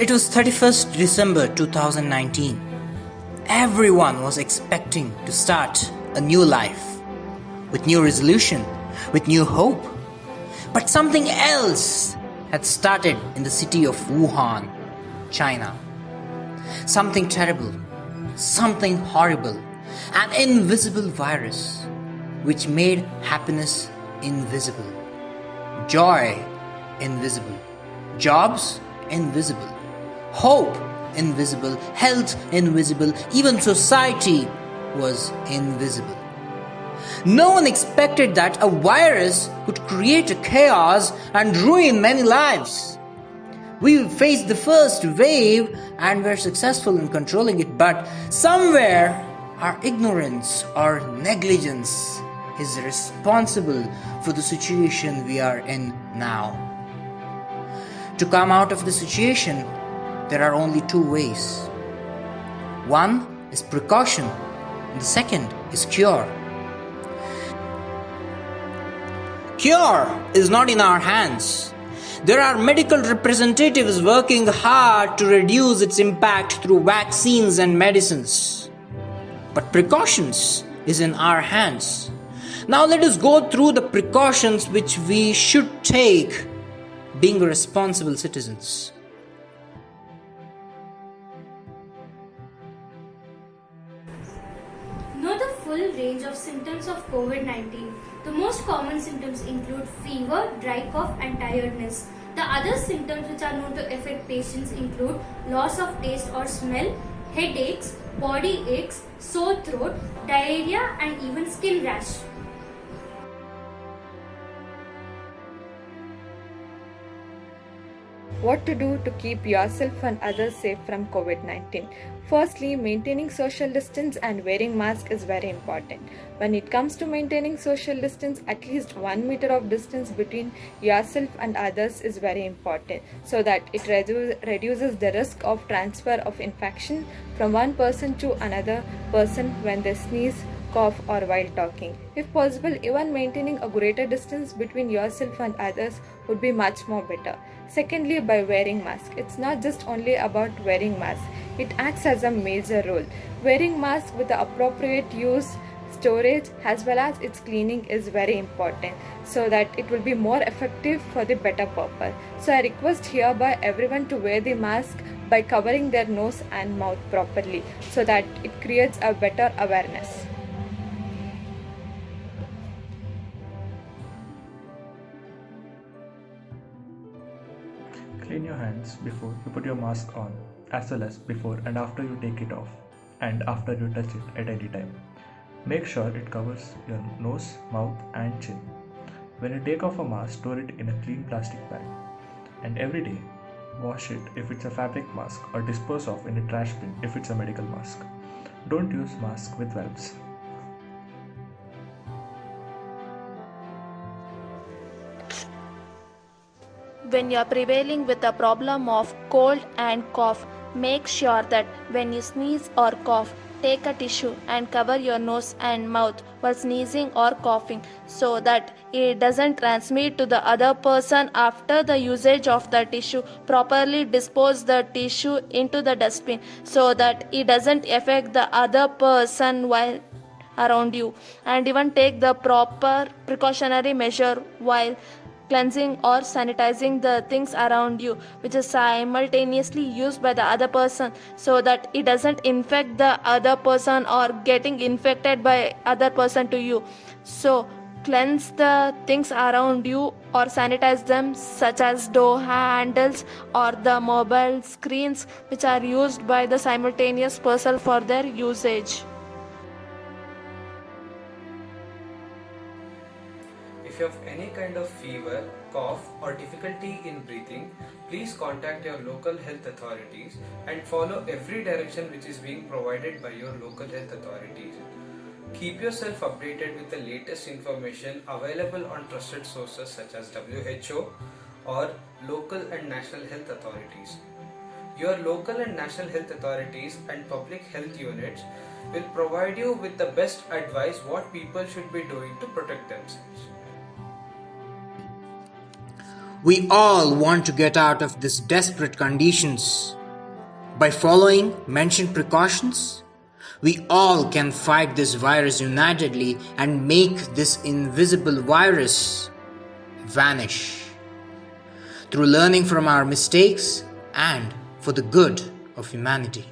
It was 31st December 2019. Everyone was expecting to start a new life, with new resolution, with new hope. But something else had started in the city of Wuhan, China. Something terrible, something horrible, an invisible virus which made happiness invisible, joy invisible, jobs invisible, hope invisible, health invisible, even society was invisible. No one expected that a virus could create a chaos and ruin many lives. We faced the first wave and were successful in controlling it, but somewhere our ignorance or negligence is responsible for the situation we are in now. To come out of the situation, there are only two ways. One is precaution, and the second is cure. Cure is not in our hands. There are medical representatives working hard to reduce its impact through vaccines and medicines. But precautions is in our hands. Now let us go through the precautions which we should take being responsible citizens. Know the full range of symptoms of COVID-19. The most common symptoms include fever, dry cough and tiredness. The other symptoms which are known to affect patients include loss of taste or smell, headaches, body aches, sore throat, diarrhea and even skin rash. What to do to keep yourself and others safe from COVID-19? Firstly, maintaining social distance and wearing mask is very important. When it comes to maintaining social distance, at least 1 meter of distance between yourself and others is very important, so that it reduces the risk of transfer of infection from one person to another person when they sneeze, cough or while talking. If possible, even maintaining a greater distance between yourself and others would be much more better. Secondly, by wearing mask. It's not just only about wearing mask. It acts as a major role. Wearing mask with the appropriate use, storage as well as its cleaning is very important, so that it will be more effective for the better purpose. So I request hereby everyone to wear the mask by covering their nose and mouth properly, so that it creates a better awareness. Clean your hands before you put your mask on, as well as before and after you take it off, and after you touch it at any time. Make sure it covers your nose, mouth, and chin. When you take off a mask, store it in a clean plastic bag. And every day, wash it if it's a fabric mask or dispose of in a trash bin if it's a medical mask. Don't use masks with valves. When you are prevailing with a problem of cold and cough, make sure that when you sneeze or cough, take a tissue and cover your nose and mouth while sneezing or coughing, so that it doesn't transmit to the other person. After the usage of the tissue, properly dispose the tissue into the dustbin so that it doesn't affect the other person while around you, and even take the proper precautionary measure while cleansing or sanitizing the things around you, which is simultaneously used by the other person, so that it doesn't infect the other person or getting infected by other person to you. So cleanse the things around you or sanitize them, such as door handles or the mobile screens which are used by the simultaneous person for their usage. If you have any kind of fever, cough or difficulty in breathing, please contact your local health authorities and follow every direction which is being provided by your local health authorities. Keep yourself updated with the latest information available on trusted sources such as WHO or local and national health authorities. Your local and national health authorities and public health units will provide you with the best advice what people should be doing to protect themselves. We all want to get out of these desperate conditions. By following mentioned precautions, we all can fight this virus unitedly and make this invisible virus vanish through learning from our mistakes and for the good of humanity.